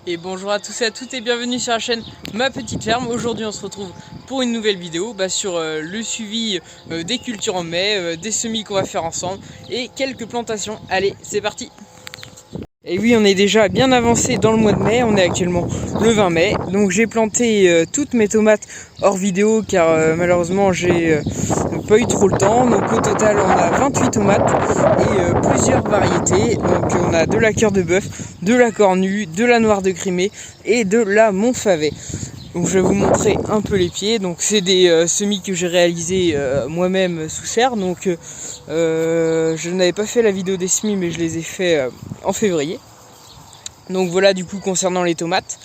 Et bonjour à tous et à toutes et bienvenue sur la chaîne Ma Petite Ferme. Aujourd'hui on se retrouve pour une nouvelle vidéo sur le suivi des cultures en mai, des semis qu'on va faire ensemble et quelques plantations. Allez, c'est parti! Et oui, on est déjà bien avancé dans le mois de mai, on est actuellement le 20 mai. Donc j'ai planté toutes mes tomates hors vidéo car malheureusement j'ai pas eu trop le temps. Donc au total on a 28 tomates et plusieurs variétés. Donc on a de la cœur de bœuf, de la cornue, de la noire de Crimée et de la Montfavet. Donc je vais vous montrer un peu les pieds. Donc c'est des semis que j'ai réalisés moi-même sous serre. Donc je n'avais pas fait la vidéo des semis mais je les ai fait en février. Donc voilà du coup concernant les tomates.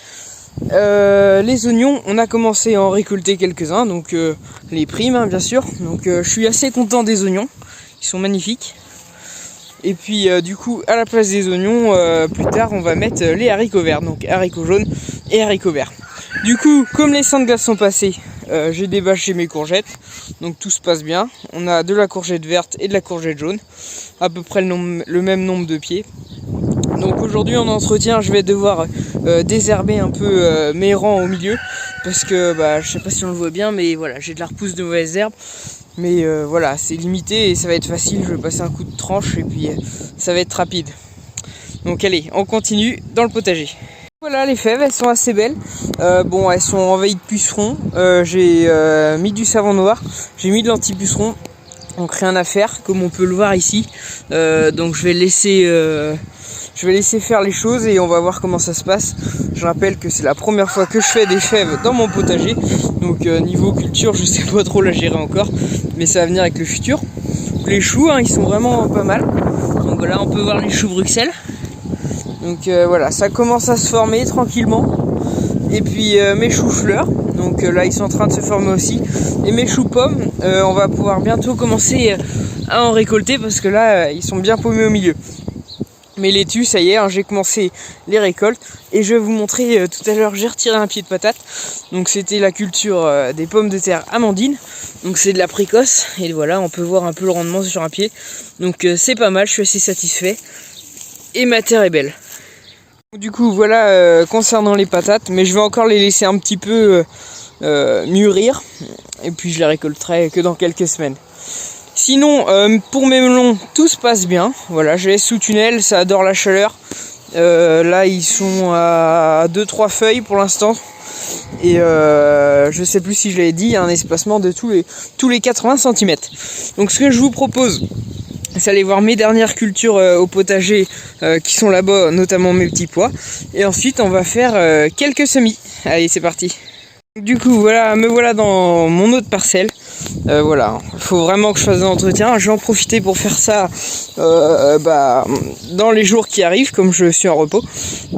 Les oignons, on a commencé à en récolter quelques-uns, donc les primes bien sûr. Donc je suis assez content des oignons, ils sont magnifiques. Et puis du coup à la place des oignons, plus tard on va mettre les haricots verts, donc haricots jaunes et haricots verts. Du coup comme les 5 glaces sont passés, j'ai débâché mes courgettes, donc tout se passe bien. On a de la courgette verte et de la courgette jaune, à peu près le même nombre de pieds. Donc aujourd'hui en entretien je vais devoir désherber un peu mes rangs au milieu, parce que je sais pas si on le voit bien, mais voilà, j'ai de la repousse de mauvaises herbes. Mais voilà, c'est limité et ça va être facile, je vais passer un coup de tranche et puis ça va être rapide. Donc allez, on continue dans le potager. Voilà, les fèves, elles sont assez belles. Elles sont envahies de pucerons. J'ai mis du savon noir, j'ai mis de l'anti-puceron. Donc rien à faire, comme on peut le voir ici. Donc je vais laisser faire les choses et on va voir comment ça se passe. Je rappelle que c'est la première fois que je fais des fèves dans mon potager. Donc niveau culture, je sais pas trop la gérer encore, mais ça va venir avec le futur. Les choux, ils sont vraiment pas mal. Donc voilà, on peut voir les choux Bruxelles. Donc voilà, ça commence à se former tranquillement. Et puis mes choux fleurs, donc là ils sont en train de se former aussi. Et mes choux pommes, on va pouvoir bientôt commencer à en récolter parce que là ils sont bien paumés au milieu. Mes laitues, ça y est, j'ai commencé les récoltes. Et je vais vous montrer, tout à l'heure j'ai retiré un pied de patate. Donc c'était la culture des pommes de terre amandines. Donc c'est de la précoce. Et voilà, on peut voir un peu le rendement sur un pied. Donc c'est pas mal, je suis assez satisfait. Et ma terre est belle. Du coup voilà concernant les patates, mais je vais encore les laisser un petit peu mûrir. Et puis je les récolterai que dans quelques semaines. Sinon, pour mes melons, tout se passe bien. Voilà, je les laisse sous tunnel, ça adore la chaleur. Là, ils sont à 2-3 feuilles pour l'instant. Et je sais plus si je l'ai dit, il y a un espacement de tous les 80 cm. Donc ce que je vous propose, c'est aller voir mes dernières cultures au potager qui sont là-bas, notamment mes petits pois. Et ensuite, on va faire quelques semis. Allez, c'est parti. Du coup, voilà, me voilà dans mon autre parcelle. Voilà, il faut vraiment que je fasse de l'entretien. Je vais en profiter pour faire ça dans les jours qui arrivent, comme je suis en repos.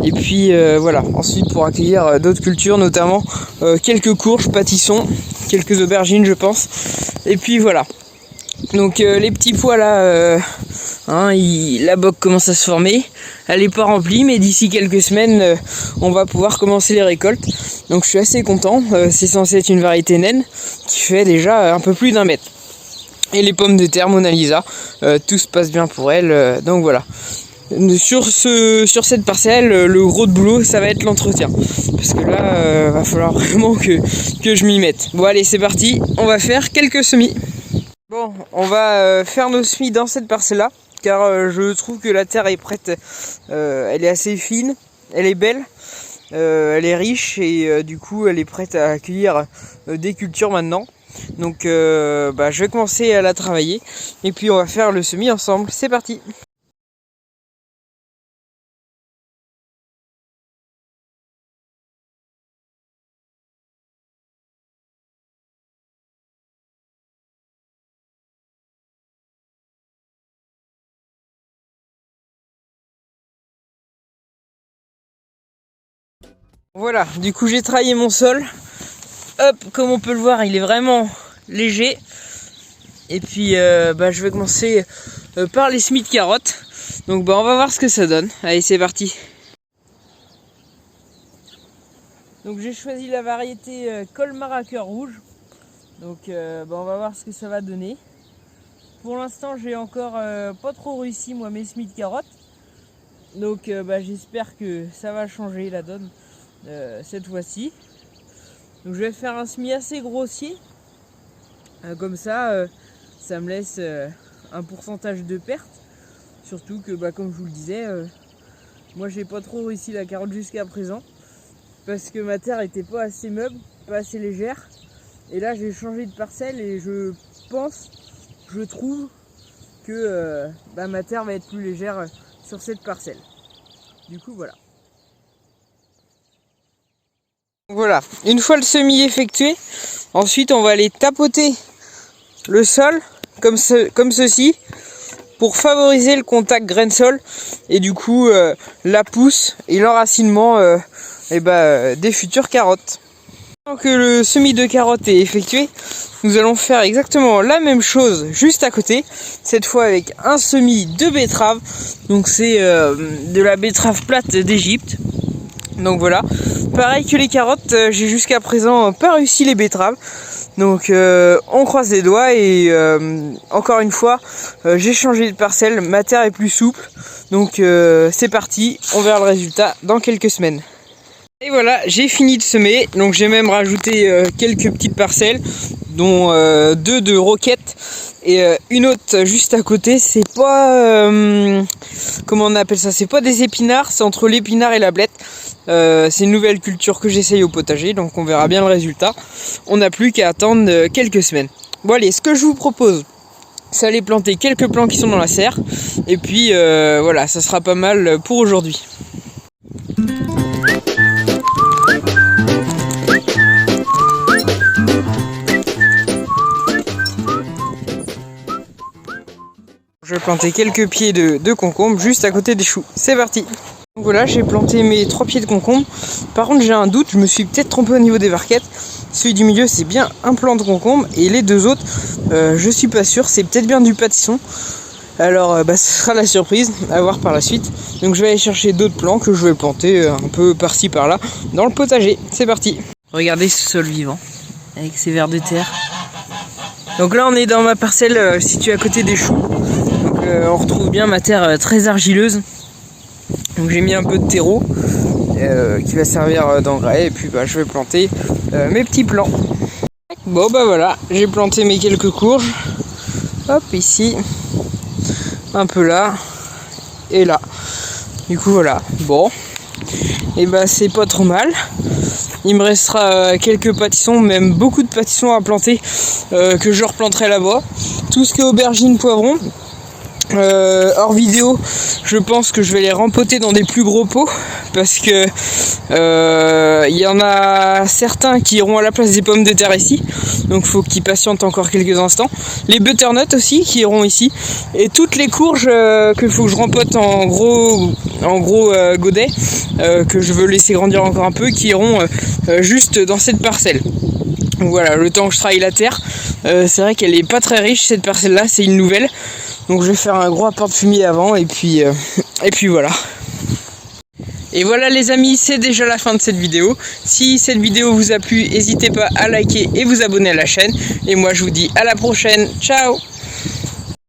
Et puis voilà, ensuite pour accueillir d'autres cultures, notamment quelques courges, pâtissons, quelques aubergines je pense. Et puis voilà. Donc les petits pois là, la boque commence à se former. Elle n'est pas remplie, mais d'ici quelques semaines, on va pouvoir commencer les récoltes. Donc je suis assez content. C'est censé être une variété naine qui fait déjà un peu plus d'1 mètre. Et les pommes de terre Mona Lisa, tout se passe bien pour elles. Donc voilà. Sur cette parcelle, le gros de boulot, ça va être l'entretien. Parce que là, va falloir vraiment que je m'y mette. Bon allez, c'est parti. On va faire quelques semis. Bon, on va faire nos semis dans cette parcelle-là, car je trouve que la terre est prête, elle est assez fine, elle est belle, elle est riche et du coup elle est prête à accueillir des cultures maintenant. Donc je vais commencer à la travailler et puis on va faire le semis ensemble, c'est parti! Voilà, du coup j'ai travaillé mon sol. Hop, comme on peut le voir, il est vraiment léger. Et puis je vais commencer par les semis de carottes. Donc on va voir ce que ça donne. Allez, c'est parti. Donc j'ai choisi la variété Colmar à cœur rouge. Donc on va voir ce que ça va donner. Pour l'instant j'ai encore pas trop réussi moi mes semis de carottes. Donc j'espère que ça va changer la donne cette fois-ci. Donc je vais faire un semis assez grossier. Comme ça, ça me laisse un pourcentage de perte. Surtout que comme je vous le disais, moi j'ai pas trop réussi la carotte jusqu'à présent. Parce que ma terre était pas assez meuble, pas assez légère. Et là j'ai changé de parcelle et je trouve que ma terre va être plus légère sur cette parcelle. Du coup voilà. Voilà, une fois le semis effectué, ensuite on va aller tapoter le sol comme ceci pour favoriser le contact grain-sol et du coup la pousse et l'enracinement des futures carottes. Tant que le semis de carottes est effectué, nous allons faire exactement la même chose juste à côté, cette fois avec un semis de betterave. Donc c'est de la betterave plate d'Égypte. Donc voilà, pareil que les carottes, j'ai jusqu'à présent pas réussi les betteraves. Donc on croise les doigts et encore une fois j'ai changé de parcelle, ma terre est plus souple. Donc c'est parti, on verra le résultat dans quelques semaines. Et voilà, j'ai fini de semer, donc j'ai même rajouté quelques petites parcelles, dont 2 de roquettes et une autre juste à côté. C'est pas comment on appelle ça, c'est pas des épinards, c'est entre l'épinard et la blette. C'est une nouvelle culture que j'essaye au potager, donc on verra bien le résultat. On n'a plus qu'à attendre quelques semaines. Bon allez, ce que je vous propose, c'est aller planter quelques plants qui sont dans la serre, et puis voilà, ça sera pas mal pour aujourd'hui. Je vais planter quelques pieds de concombre juste à côté des choux. C'est parti! Donc voilà, j'ai planté mes 3 pieds de concombre. Par contre, j'ai un doute, je me suis peut-être trompé au niveau des barquettes. Celui du milieu, c'est bien un plant de concombre. Et les 2 autres, je suis pas sûr, c'est peut-être bien du pâtisson. Alors, ce sera la surprise, à voir par la suite. Donc je vais aller chercher d'autres plants que je vais planter un peu par-ci par-là dans le potager. C'est parti! Regardez ce sol vivant, avec ses vers de terre. Donc là, on est dans ma parcelle située à côté des choux. On retrouve bien ma terre très argileuse. Donc j'ai mis un peu de terreau qui va servir d'engrais et puis je vais planter mes petits plants. Bon voilà, j'ai planté mes quelques courges. Hop, ici, un peu là et là. Du coup voilà, bon, et c'est pas trop mal. Il me restera quelques pâtissons, même beaucoup de pâtissons à planter que je replanterai là-bas. Tout ce qui est aubergines, poivrons. Hors vidéo, je pense que je vais les rempoter dans des plus gros pots parce que il y en a certains qui iront à la place des pommes de terre ici, donc faut qu'ils patientent encore quelques instants. Les butternuts aussi qui iront ici, et toutes les courges que faut que je rempote en gros godets que je veux laisser grandir encore un peu, qui iront juste dans cette parcelle. Donc voilà, le temps que je travaille la terre, c'est vrai qu'elle est pas très riche cette parcelle là, c'est une nouvelle. Donc je vais faire un gros apport de fumier avant et puis voilà. Et voilà les amis, c'est déjà la fin de cette vidéo. Si cette vidéo vous a plu, n'hésitez pas à liker et vous abonner à la chaîne. Et moi je vous dis à la prochaine, ciao!